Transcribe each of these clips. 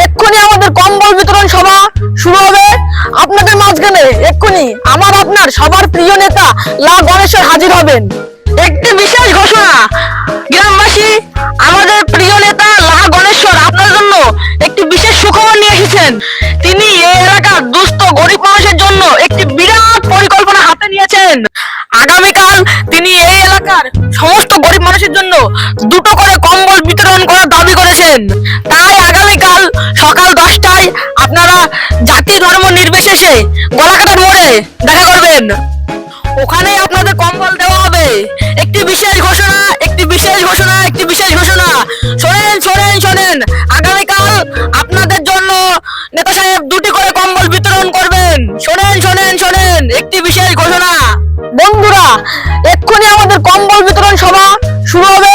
এক্ষুনি আমাদের কম্বল বিতরণ সভা শুরু হবে। আপনাদের মাঝখানে এক্ষুনি আমার আপনার সবার প্রিয় নেতা লা গণেশ্বর হাজির হবেন। একটি বিশেষ ঘোষণা, গ্রামবাসী, আমাদের প্রিয় নেতা লা গণেশ্বর আপনার জন্য একটি বিশেষ সুখবর নিয়ে এসেছেন। তিনি এই এলাকার দুস্থ গরিব মানুষের জন্য একটি বিরাট পরিকল্পনা হাতে নিয়েছেন। আগামীকাল তিনি এই এলাকার সমস্ত গরিব মানুষের জন্য দুটো করে কম্বল বিতরণ করার দাবি করেছেন। তাই আগামীকাল সকাল 10টায় আপনারা জাতি ধর্ম নির্বিশেষে গলাকাটার মোড়ে দেখা করবেন। ওখানেই আপনাদের কম্বল দেওয়া হবে। একটি বিশেষ ঘোষণা, একটি বিশেষ ঘোষণা, একটি বিশেষ ঘোষণা। শোনেন শোনেন শোনেন, আগামীকাল আপনাদের জন্য নেতা সাহেব দুটি করে কম্বল বিতরণ করবেন। শোনেন শোনেন শোনেন, একটি বিশেষ ঘোষণা। বন্ধুরা, এক্ষুনি আমাদের কম্বল বিতরণ সভা শুরু হবে।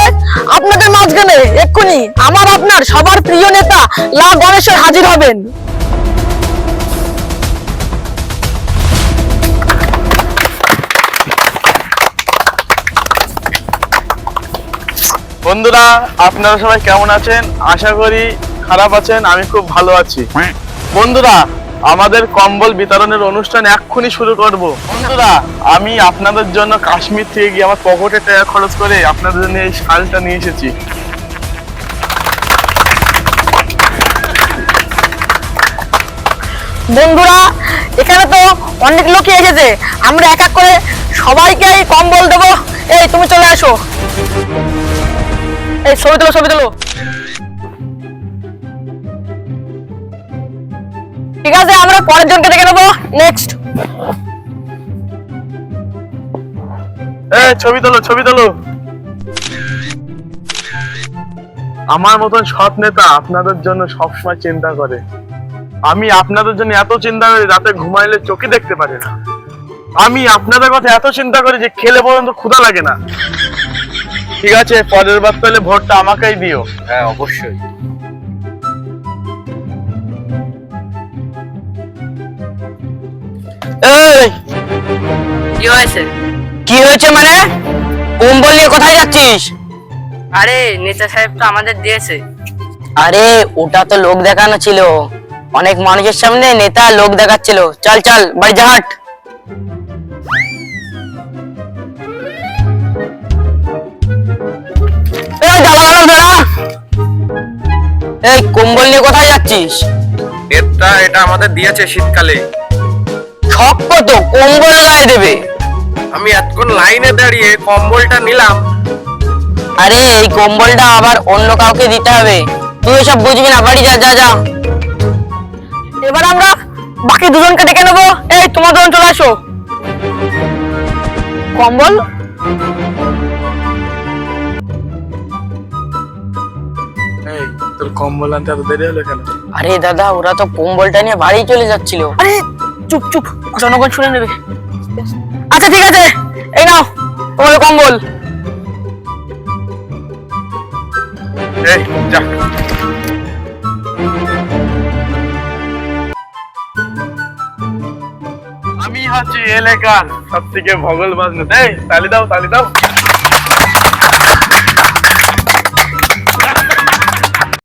আপনাদের মাঝখানে এক্ষুনি আমার আপনার সবার প্রিয় নেতা লা গণেশ্বর হাজির হবেন। বন্ধুরা, আপনারা সবাই কেমন আছেন? আশা করি খারাপ আছেন। আমি খুব ভালো আছি। বন্ধুরা, আমাদের কম্বল বিতরণের অনুষ্ঠান এক্ষুনি শুরু করব। বন্ধুরা, আমি আপনাদের জন্য কাশ্মীর থেকে গিয়ে আমার পকেটে টাকা খরচ করে আপনাদের জন্য এই শালটা নিয়ে এসেছি। বন্ধুরা, এখানে তো অনেক লোকই এসেছে, আমরা এক এক করে সবাইকে কম্বল দেবো। এই তুমি চলে আসো, এই ছবি তোলো ছবি তোলো। ঠিক আছে, আমরা পরের জনকে দেখে নেবো। নেক্সট। ছবি তোলো ছবি তোলো। আমার মতন সৎ নেতা আপনাদের জন্য সবসময় চিন্তা করে। আমি আপনাদের জন্য এত চিন্তা করি, রাতে ঘুমাইলে চোখে দেখতে পারি না। আমি আপনাদের কথা এত চিন্তা করি যে খেলে পর্যন্ত ক্ষুধা লাগে না। ঠিক আছে, পরের বার তাহলে ভোটটা আমাকেই দিও। হ্যাঁ, অবশ্যই। এই কি হয়েছে? কি হয়েছে মানে? কম্বল নিয়ে কোথায় যাচ্ছিস? আরে নেতা সাহেব তো আমাদের দিয়েছে। আরে ওটা তো লোক দেখানো ছিল, অনেক মানুষের সামনে নেতা লোক দেখাচ্ছিল। চল চল বাড়ি যা, হাট। এই দাঁড়া দাঁড়া দাঁড়া, এই কম্বল নিয়ে কোথায় যাচ্ছিস? এটা আমাদের দিয়েছে শীতকালে। শখ কত, কম্বল গায়ে দেবে। আমি এতক্ষণ লাইনে দাঁড়িয়ে কম্বলটা নিলাম। আরে এই কম্বলটা আবার অন্য কাউকে দিতে হবে, তুই এসব বুঝবি না। বাড়ি যা যা যা। এবার আমরা বাকি দুজনকে ডেকে নেবো। এই তোমার দুজন চলে আসো। কম্বল এই তোর কম্বল আনতে এত দেরি হলো কেন? আরে দাদা, ওরা তো কম্বলটা নিয়ে বাড়ি চলে যাচ্ছিল। আরে চুপ চুপ, জনগণ শুনে নেবে। আচ্ছা ঠিক আছে, এই নাও তোমাদের কম্বল। এই যা। আমি হচ্ছি এলাকার সব থেকে ভগল বাজনা। এই তালি দাও তালি দাও।